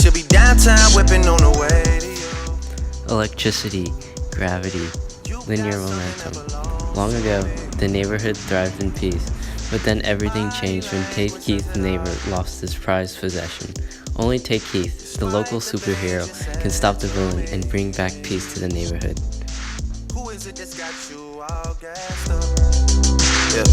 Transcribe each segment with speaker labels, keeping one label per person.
Speaker 1: should be downtown whipping on the way to you.
Speaker 2: Electricity, gravity, linear momentum. Long ago, the neighborhood thrived in peace, but then everything changed when Tate Keith's neighbor lost his prized possession. Only Tate Keith, the local superhero, can stop the villain and bring back peace to the neighborhood.
Speaker 1: Who is it that's got you all gassed up? Yeah.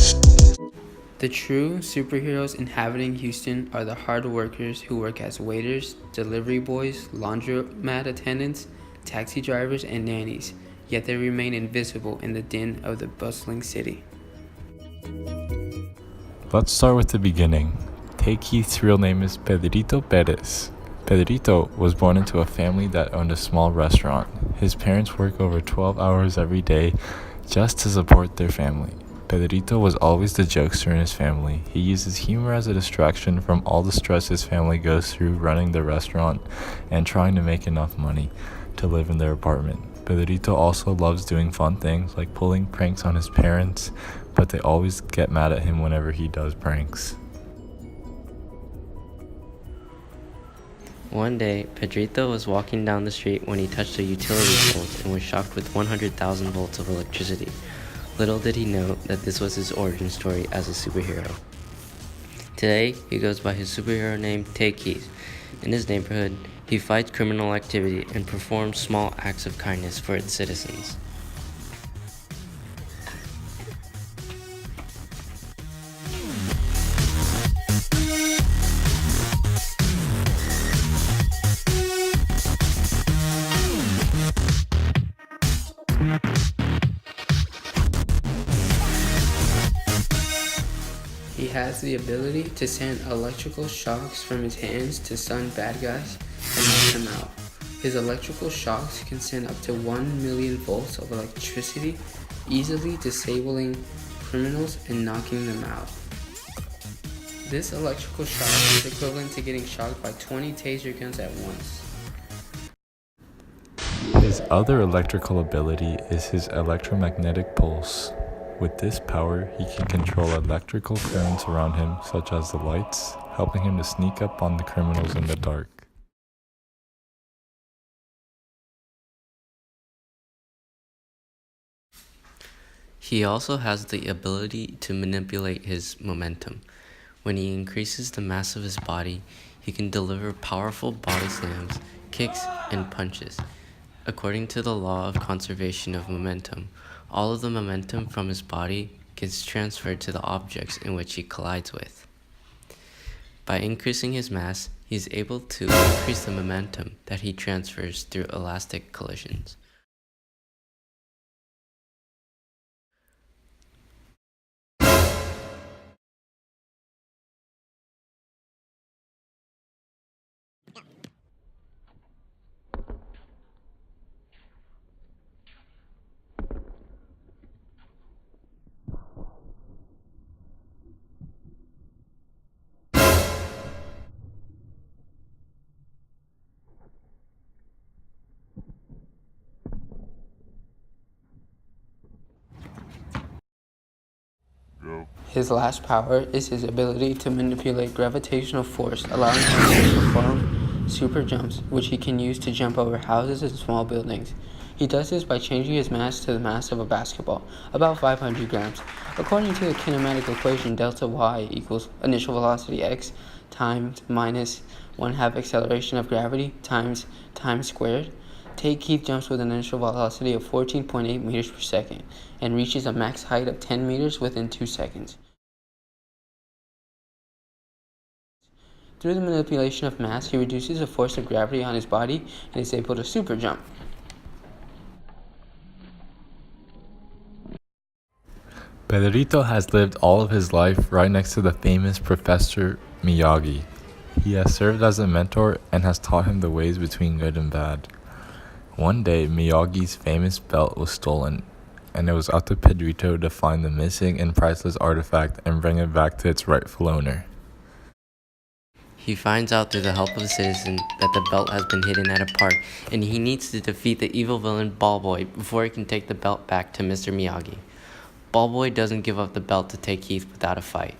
Speaker 3: The true superheroes inhabiting Houston are the hard workers who work as waiters, delivery boys, laundromat attendants, taxi drivers, and nannies, yet they remain invisible in the din of the bustling city.
Speaker 4: Let's start with the beginning. Tate Keith's real name is Pedrito Perez. Pedrito was born into a family that owned a small restaurant. His parents work over 12 hours every day just to support their family. Pedrito was always the jokester in his family. He uses humor as a distraction from all the stress his family goes through running the restaurant and trying to make enough money to live in their apartment. Pedrito also loves doing fun things like pulling pranks on his parents, but they always get mad at him whenever he does pranks.
Speaker 2: One day, Pedrito was walking down the street when he touched a utility pole and was shocked with 100,000 volts of electricity. Little did he know that this was his origin story as a superhero. Today, he goes by his superhero name Tate Keith. In his neighborhood, he fights criminal activity and performs small acts of kindness for its citizens.
Speaker 3: He has the ability to send electrical shocks from his hands to stun bad guys and knock them out. His electrical shocks can send up to 1 million volts of electricity, easily disabling criminals and knocking them out. This electrical shock is equivalent to getting shocked by 20 taser guns at once.
Speaker 4: His other electrical ability is his electromagnetic pulse. With this power, he can control electrical currents around him, such as the lights, helping him to sneak up on the criminals in the dark.
Speaker 2: He also has the ability to manipulate his momentum. When he increases the mass of his body, he can deliver powerful body slams, kicks, and punches. According to the law of conservation of momentum, all of the momentum from his body gets transferred to the objects in which he collides with. By increasing his mass, he is able to increase the momentum that he transfers through elastic collisions.
Speaker 3: His last power is his ability to manipulate gravitational force, allowing him to perform super jumps, which he can use to jump over houses and small buildings. He does this by changing his mass to the mass of a basketball, about 500 grams. According to the kinematic equation, delta y equals initial velocity x times minus 1/2 acceleration of gravity times time squared. Tate Keith jumps with an initial velocity of 14.8 meters per second and reaches a max height of 10 meters within 2 seconds. Through the manipulation of mass, he reduces the force of gravity on his body and is able to super jump.
Speaker 4: Pedrito has lived all of his life right next to the famous Professor Miyagi. He has served as a mentor and has taught him the ways between good and bad. One day, Miyagi's famous belt was stolen, and it was up to Pedrito to find the missing and priceless artifact and bring it back to its rightful owner.
Speaker 2: He finds out through the help of a citizen that the belt has been hidden at a park, and he needs to defeat the evil villain Ball Boy before he can take the belt back to Mr. Miyagi. Ball Boy doesn't give up the belt to Tate Keith without a fight.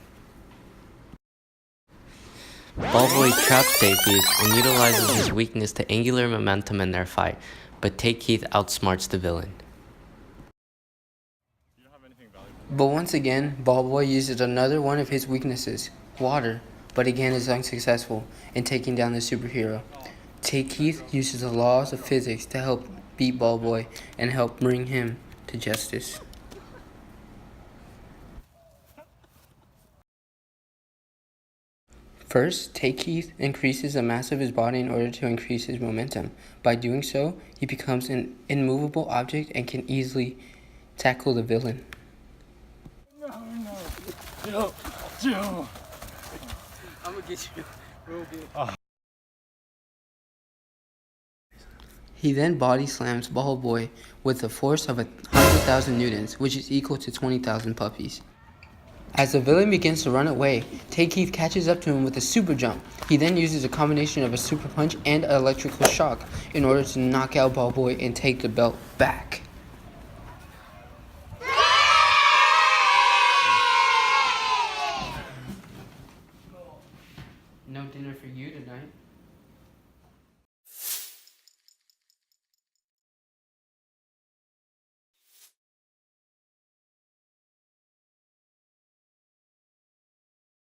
Speaker 2: Ballboy traps Take Keith and utilizes his weakness to angular momentum in their fight, but Take Keith outsmarts the villain.
Speaker 3: But once again, Ballboy uses another one of his weaknesses, water, but again is unsuccessful in taking down the superhero. Take Keith uses the laws of physics to help beat Ballboy and help bring him to justice. First, Take Keith increases the mass of his body in order to increase his momentum. By doing so, he becomes an immovable object and can easily tackle the villain. I'm gonna get you real good. He then body slams Ballboy with the force of 100,000 newtons, which is equal to 20,000 puppies. As the villain begins to run away, Take Keith catches up to him with a super jump. He then uses a combination of a super punch and an electrical shock in order to knock out Ballboy and take the belt back. No dinner for you tonight.